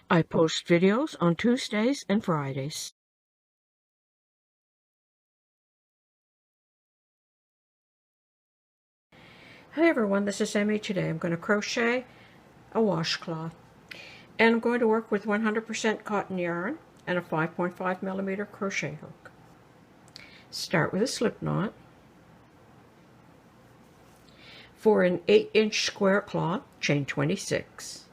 I post videos on Tuesdays and Fridays. Hi everyone, this is Amy. Today I'm going to crochet a washcloth. And I'm going to work with 100% cotton yarn and a 5.5mm crochet hook. Start with a slip knot. For an 8-inch square cloth, chain 26.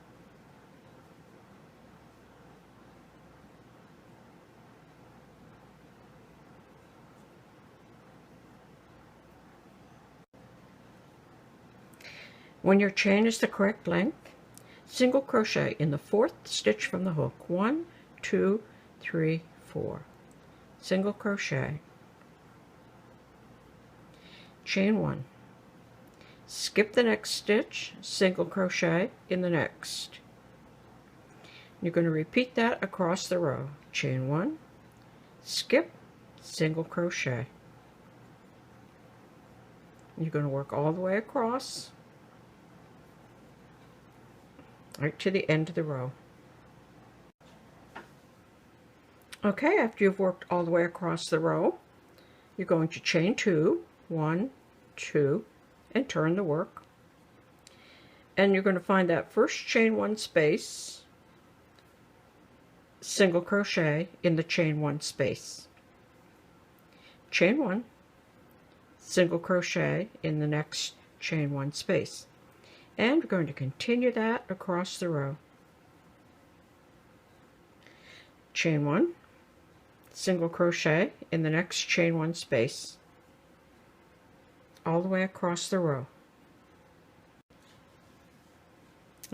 When your chain is the correct length, single crochet in the 4th stitch from the hook. 1, 2, 3, 4. Single crochet. Chain 1. Skip the next stitch, single crochet in the next. You're going to repeat that across the row. Chain 1, skip, single crochet. You're going to work all the way across, right to the end of the row. Okay, after you've worked all the way across the row, you're going to chain 2, 1, 2, and turn the work. And you're going to find that first chain 1 space, single crochet in the chain 1 space. Chain 1, single crochet in the next chain 1 space. And we're going to continue that across the row. Chain 1, single crochet in the next chain 1 space, all the way across the row.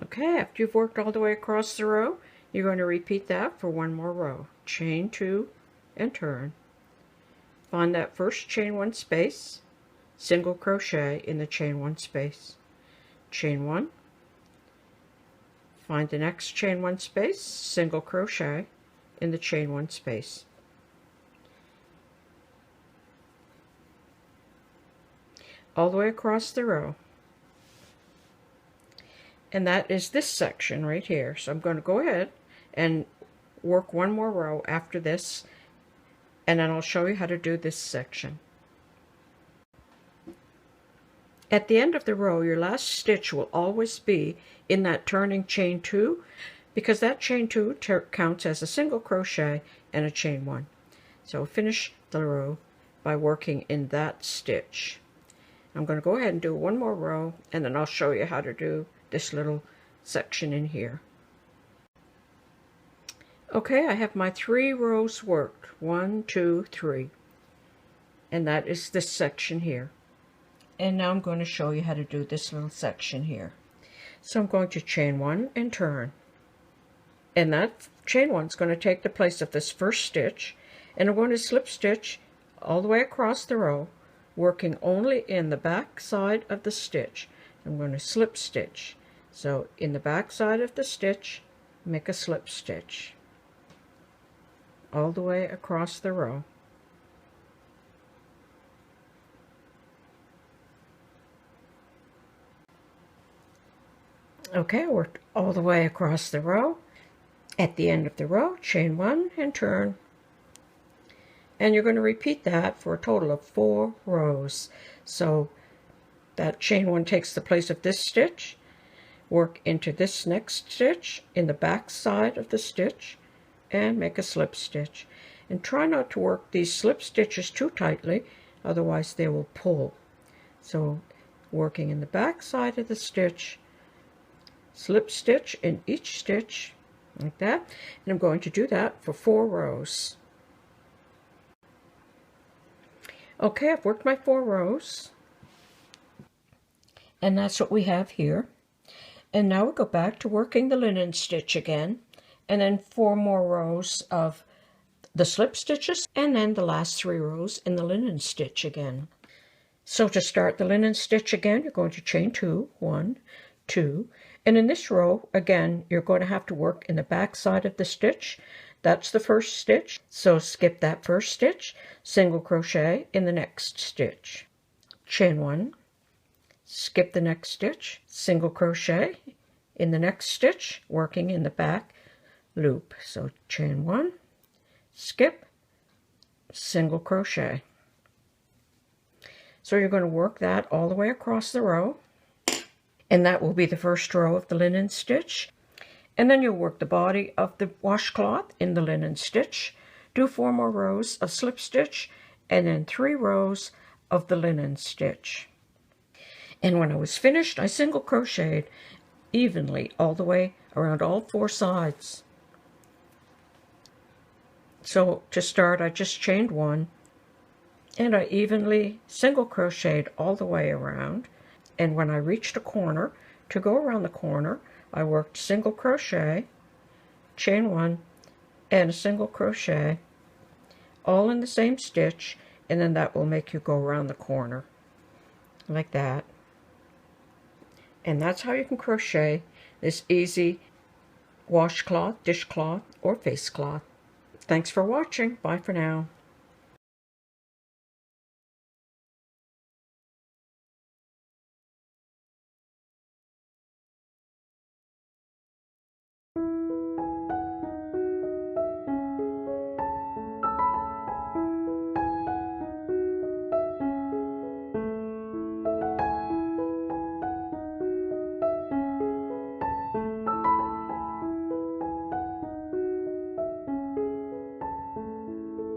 Okay, after you've worked all the way across the row, you're going to repeat that for one more row. Chain 2 and turn. Find that first chain 1 space, single crochet in the chain 1 space. Chain 1. Find the next chain 1 space, single crochet in the chain 1 space. All the way across the row. And that is this section right here. So I'm going to go ahead and work one more row after this, and then I'll show you how to do this section. At the end of the row, your last stitch will always be in that turning chain 2, because that chain 2 counts as a single crochet and a chain 1. So finish the row by working in that stitch. I'm going to go ahead and do one more row, and then I'll show you how to do this little section in here. Okay, I have my 3 rows worked. 1, 2, 3. And that is this section here. And now I'm going to show you how to do this little section here. So I'm going to chain 1 and turn. And that chain 1 is going to take the place of this first stitch. And I'm going to slip stitch all the way across the row, working only in the back side of the stitch. I'm going to slip stitch. So in the back side of the stitch, make a slip stitch all the way across the row. Okay, I worked all the way across the row. At the end of the row, chain 1 and turn. And you're going to repeat that for a total of 4 rows. So that chain 1 takes the place of this stitch. Work into this next stitch in the back side of the stitch and make a slip stitch. And try not to work these slip stitches too tightly, otherwise they will pull. So working in the back side of the stitch, slip stitch in each stitch like that, and I'm going to do that for 4 rows. Okay, I've worked my 4 rows, and that's what we have here. And now we go back to working the linen stitch again, and then 4 more rows of the slip stitches, and then the last 3 rows in the linen stitch again. So to start the linen stitch again, you're going to chain 2, 1, 2, and in this row, again, you're going to have to work in the back side of the stitch. That's the first stitch, so skip that first stitch, single crochet in the next stitch. Chain 1, skip the next stitch, single crochet in the next stitch, working in the back loop. So chain 1, skip, single crochet. So you're going to work that all the way across the row, and that will be the first row of the linen stitch. And then you'll work the body of the washcloth in the linen stitch, do 4 more rows of slip stitch, and then 3 rows of the linen stitch. And when I was finished, I single crocheted evenly all the way around all 4 sides. So to start, I just chained 1, and I evenly single crocheted all the way around. And when I reached a corner, to go around the corner, I worked single crochet, chain 1, and a single crochet, all in the same stitch, and then that will make you go around the corner, like that. And that's how you can crochet this easy washcloth, dishcloth, or face cloth. Thanks for watching. Bye for now.